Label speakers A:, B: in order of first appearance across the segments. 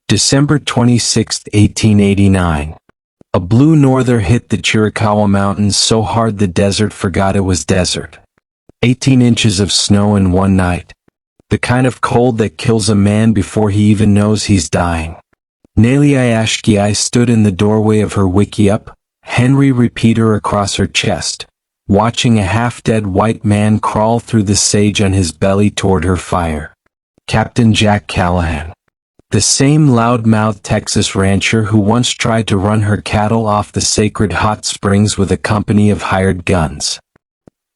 A: December 26, 1889. A blue norther hit the Chiricahua Mountains so hard the desert forgot it was desert. 18 inches of snow in one night. The kind of cold that kills a man before he even knows he's dying. Náłéí Ashkii stood in the doorway of her wickiup, Henry repeater across her chest, watching a half-dead white man crawl through the sage on his belly toward her fire. Captain Jack Callahan. The same loud-mouthed Texas rancher who once tried to run her cattle off the sacred hot springs with a company of hired guns.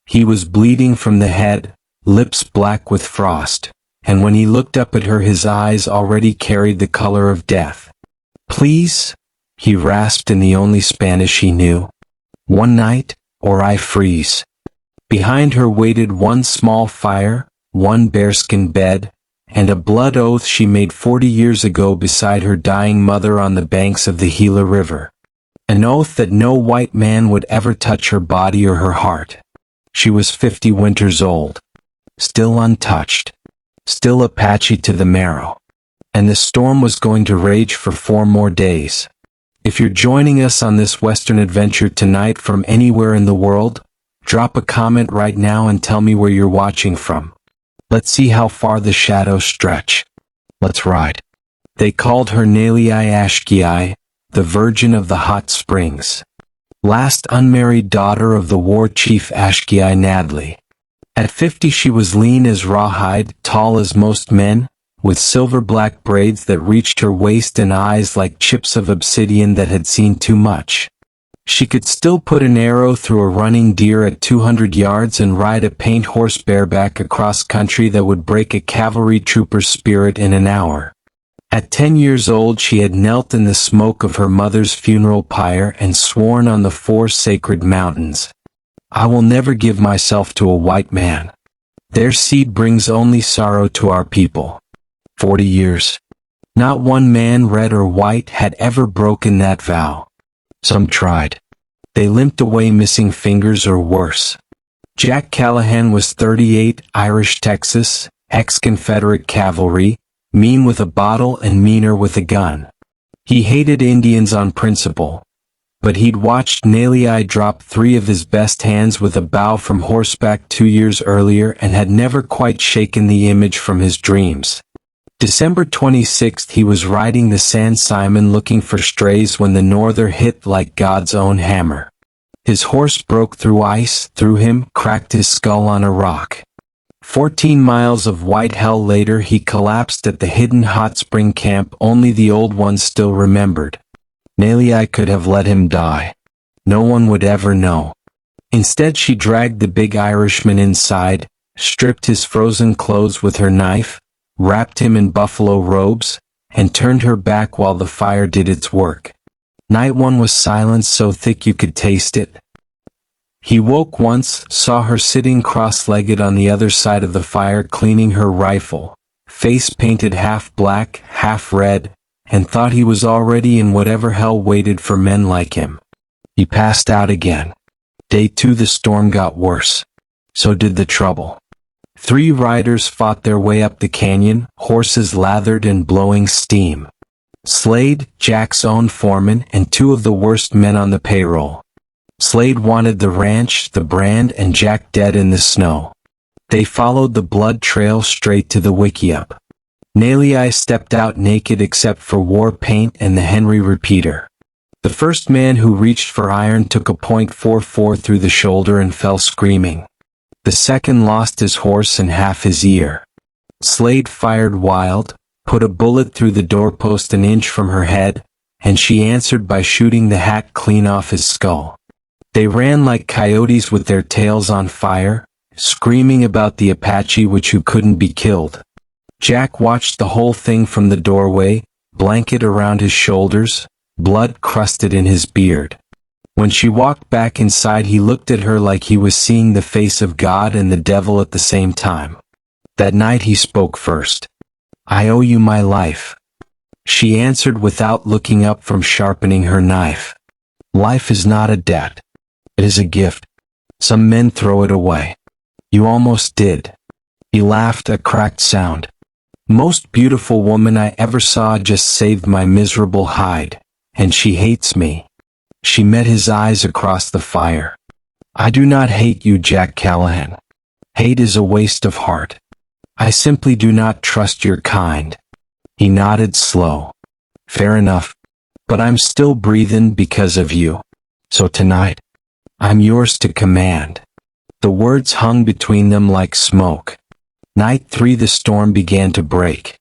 A: He was bleeding from the head, lips black with frost, and when he looked up at her his eyes already carried the color of death. "Please," he rasped in the only Spanish he knew. "One night, or I freeze." Behind her waited one small fire, one bearskin bed, and a blood oath she made 40 years ago beside her dying mother on the banks of the Gila River. An oath that no white man would ever touch her body or her heart. She was 50 winters old. Still untouched. Still Apache to the marrow. And the storm was going to rage for 4 more days. If you're joining us on this Western adventure tonight from anywhere in the world, drop a comment right now and tell me where you're watching from. Let's see how far the shadows stretch. Let's ride. They called her Náłéí Ashkii, the Virgin of the Hot Springs. Last unmarried daughter of the war chief Ashkii Náłéí. At 50 she was lean as rawhide, tall as most men, with silver-black braids that reached her waist and eyes like chips of obsidian that had seen too much. She could still put an arrow through a running deer at 200 yards and ride a paint horse bareback across country that would break a cavalry trooper's spirit in an hour. At 10 years old she had knelt in the smoke of her mother's funeral pyre and sworn on the 4 sacred mountains, "I will never give myself to a white man. Their seed brings only sorrow to our people." 40 years. Not one man, red or white, had ever broken that vow. Some tried. They limped away missing fingers or worse. Jack Callahan was 38, Irish Texas, ex-Confederate cavalry, mean with a bottle and meaner with a gun. He hated Indians on principle. But he'd watched Náłéí drop 3 of his best hands with a bow from horseback 2 years earlier and had never quite shaken the image from his dreams. December 26th he was riding the San Simon looking for strays when the norther hit like God's own hammer. His horse broke through ice, threw him, cracked his skull on a rock. 14 miles of white hell later he collapsed at the hidden hot spring camp only the old ones still remembered. Náłéí could have let him die. No one would ever know. Instead she dragged the big Irishman inside, stripped his frozen clothes with her knife, wrapped him in buffalo robes, and turned her back while the fire did its work. Night 1 was silence so thick you could taste it. He woke once, saw her sitting cross-legged on the other side of the fire cleaning her rifle, face painted half black, half red, and thought he was already in whatever hell waited for men like him. He passed out again. Day 2 the storm got worse. So did the trouble. 3 riders fought their way up the canyon, horses lathered and blowing steam. Slade, Jack's own foreman, and 2 of the worst men on the payroll. Slade wanted the ranch, the brand, and Jack dead in the snow. They followed the blood trail straight to the wickiup. Náłéí stepped out naked except for war paint and the Henry repeater. The first man who reached for iron took a .44 through the shoulder and fell screaming. The second lost his horse and half his ear. Slade fired wild, put a bullet through the doorpost an inch from her head, and she answered by shooting the hat clean off his skull. They ran like coyotes with their tails on fire, screaming about the Apache who couldn't be killed. Jack watched the whole thing from the doorway, blanket around his shoulders, blood crusted in his beard. When she walked back inside he looked at her like he was seeing the face of God and the devil at the same time. That night he spoke first. "I owe you my life." She answered without looking up from sharpening her knife. "Life is not a debt. It is a gift. Some men throw it away. You almost did." He laughed, a cracked sound. Most beautiful woman I ever saw just saved my miserable hide, and she hates me. She met his eyes across the fire. I do not hate you, Jack Callahan. Hate is a waste of heart. I simply do not trust your kind. He nodded slow. Fair enough. But I'm still breathing because of you. So tonight, I'm yours to command. The words hung between them like smoke. Night 3, the storm began to break.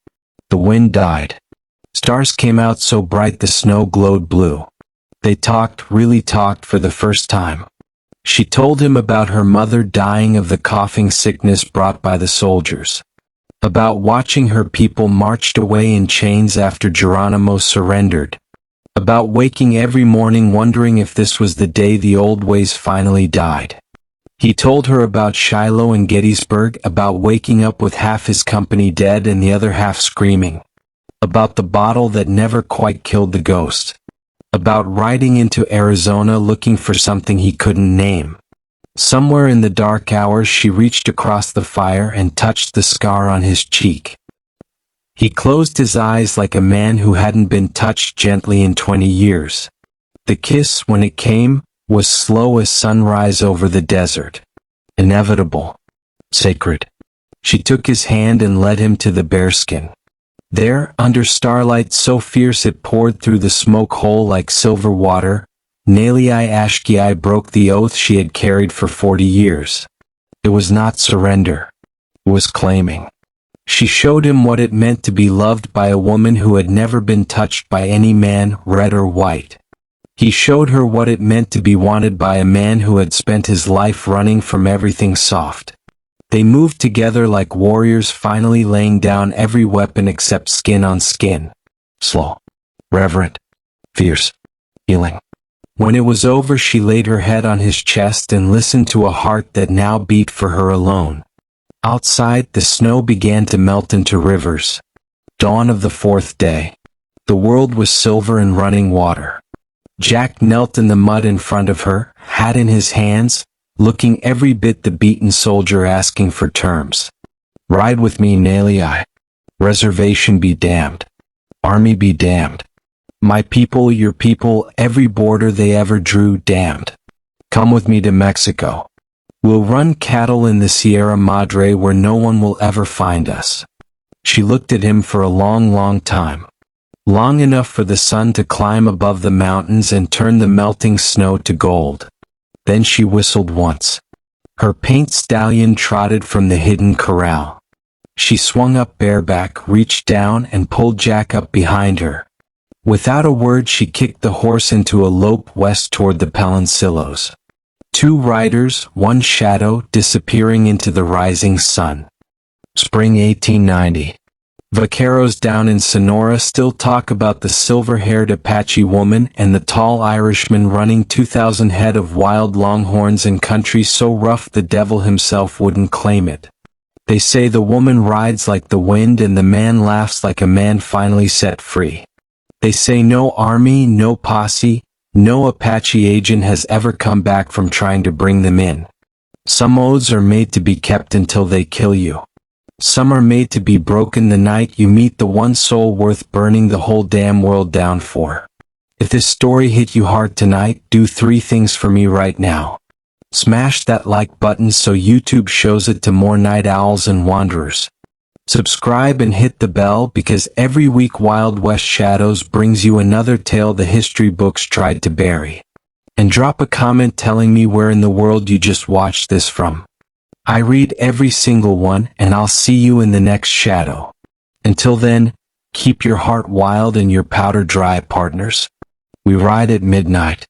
A: The wind died. Stars came out so bright the snow glowed blue. They talked, really talked for the first time. She told him about her mother dying of the coughing sickness brought by the soldiers. About watching her people marched away in chains after Geronimo surrendered. About waking every morning wondering if this was the day the old ways finally died. He told her about Shiloh and Gettysburg, about waking up with half his company dead and the other half screaming. About the bottle that never quite killed the ghost. About riding into Arizona looking for something he couldn't name. Somewhere in the dark hours she reached across the fire and touched the scar on his cheek. He closed his eyes like a man who hadn't been touched gently in 20 years. The kiss, when it came, was slow as sunrise over the desert. Inevitable. Sacred. She took his hand and led him to the bearskin. There, under starlight so fierce it poured through the smoke hole like silver water, Náłéí Ashkii broke the oath she had carried for 40 years. It was not surrender. It was claiming. She showed him what it meant to be loved by a woman who had never been touched by any man, red or white. He showed her what it meant to be wanted by a man who had spent his life running from everything soft. They moved together like warriors, finally laying down every weapon except skin on skin. Slow. Reverent. Fierce. Healing. When it was over she laid her head on his chest and listened to a heart that now beat for her alone. Outside, the snow began to melt into rivers. Dawn of the 4th day. The world was silver and running water. Jack knelt in the mud in front of her, hat in his hands, looking every bit the beaten soldier asking for terms. Ride with me, Náłéí. Reservation be damned. Army be damned. My people, your people, every border they ever drew, damned. Come with me to Mexico. We'll run cattle in the Sierra Madre where no one will ever find us. She looked at him for a long, long time. Long enough for the sun to climb above the mountains and turn the melting snow to gold. Then she whistled once. Her paint stallion trotted from the hidden corral. She swung up bareback, reached down and pulled Jack up behind her. Without a word she kicked the horse into a lope west toward the Palancillos. 2 riders, 1 shadow, disappearing into the rising sun. Spring 1890. Vaqueros down in Sonora still talk about the silver-haired Apache woman and the tall Irishman running 2,000 head of wild longhorns in country so rough the devil himself wouldn't claim it. They say the woman rides like the wind and the man laughs like a man finally set free. They say no army, no posse, no Apache agent has ever come back from trying to bring them in. Some oaths are made to be kept until they kill you. Some are made to be broken the night you meet the one soul worth burning the whole damn world down for. If this story hit you hard tonight, do 3 things for me right now. Smash that like button so YouTube shows it to more night owls and wanderers. Subscribe and hit the bell because every week Wild West Shadows brings you another tale the history books tried to bury. And drop a comment telling me where in the world you just watched this from. I read every single one, and I'll see you in the next shadow. Until then, keep your heart wild and your powder dry, partners. We ride at midnight.